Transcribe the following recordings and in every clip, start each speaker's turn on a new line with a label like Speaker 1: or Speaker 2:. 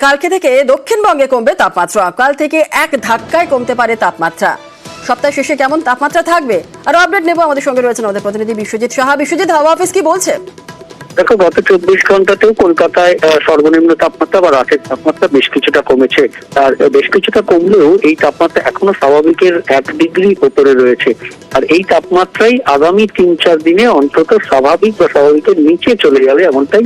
Speaker 1: কালকে থেকে দক্ষিণবঙ্গে কমবে তাপমাত্রা। কাল থেকে এক ধাক্কায় কমতে পারে তাপমাত্রা। সপ্তাহ শেষে কেমন তাপমাত্রা থাকবে আরো আপডেট নেব। আমাদের সঙ্গে রয়েছেন আমাদের প্রতিনিধি বিশ্বজিৎ সাহা। বিশ্বজিৎ, হাওয়া অফিস কি বলছে?
Speaker 2: দেখো, গত 24 ঘন্টাতেও কলকাতায় সর্বনিম্ন তাপমাত্রা বা রাতের তাপমাত্রা বেশ কিছুটা কমেছে। আর বেশ কিছুটা কমলেও এই তাপমাত্রা এখনো স্বাভাবিকের 1 ডিগ্রি উপরে রয়েছে। আর এই তাপমাত্রাই আগামী 3-4 দিনে অন্তত স্বাভাবিক বা স্বাভাবিকের নিচে চলে যাবে, এমনটাই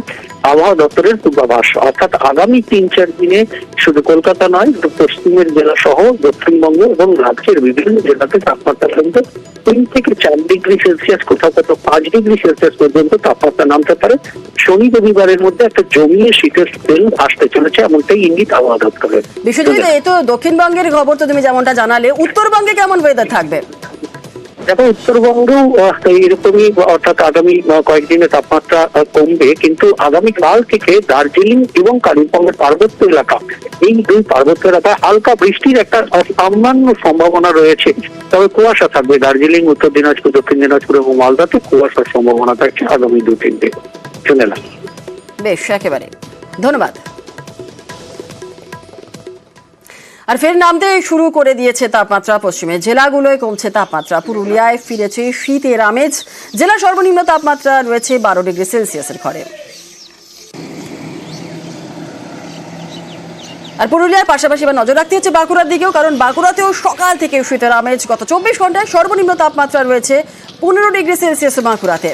Speaker 2: আবহাওয়া দপ্তরের পূর্বাভাস। অর্থাৎ আগামী 3-4 দিনে শুধু কলকাতা নয়, পশ্চিমের জেলা সহ দক্ষিণবঙ্গ এবং রাজ্যের বিভিন্ন জেলাতে তাপমাত্রা কিন্তু 3 থেকে 4 ডিগ্রি সেলসিয়াস, কোথাও কোথাও 5 ডিগ্রি সেলসিয়াস পর্যন্ত তাপমাত্রা নামতে পারে। শনি রবিবারের মধ্যে একটা জমিয়ে শীতের স্পেল আসতে চলেছে, এমনটাই ইঙ্গিত আবহাওয়া দপ্তরের।
Speaker 1: বিশ্বজিৎ, এই তো দক্ষিণবঙ্গের খবর তো তুমি যেমনটা জানালে, উত্তরবঙ্গে কেমন ওয়েদার থাকবে?
Speaker 2: দেখো, উত্তরবঙ্গেও এরকমই, অর্থাৎ আগামী কয়েকদিনে তাপমাত্রা কমবে, কিন্তু আগামী কাল থেকে দার্জিলিং এবং কালিম্পংয়ের পার্বত্য এলাকা, এই দুই পার্বত্য এলাকায় হালকা বৃষ্টির একটা সামান্য সম্ভাবনা রয়েছে। তবে কুয়াশা থাকবে। দার্জিলিং, উত্তর দিনাজপুর, দক্ষিণ দিনাজপুর এবং মালদাতে কুয়াশার সম্ভাবনা থাকছে আগামী 2-3 দিন। শুনে না।
Speaker 1: বেশ, একেবারে ধন্যবাদ। আর ফের নামতে শুরু করে দিয়েছে তাপমাত্রা। পশ্চিমের জেলাগুলোয় কমছে তাপমাত্রা। পুরুলিয়ায় ফিরেছে শীতের আমেজ। জেলার সর্বনিম্ন তাপমাত্রা রয়েছে 12 ডিগ্রি সেলসিয়াসের ঘরে। আর পুরুলিয়ার পাশাপাশি এবার নজর রাখতে হচ্ছে বাঁকুড়ার দিকেও, কারণ বাঁকুড়াতেও সকাল থেকে শীতের আমেজ। গত 24 ঘন্টায় সর্বনিম্ন তাপমাত্রা রয়েছে 15 ডিগ্রি সেলসিয়াস বাঁকুড়াতে।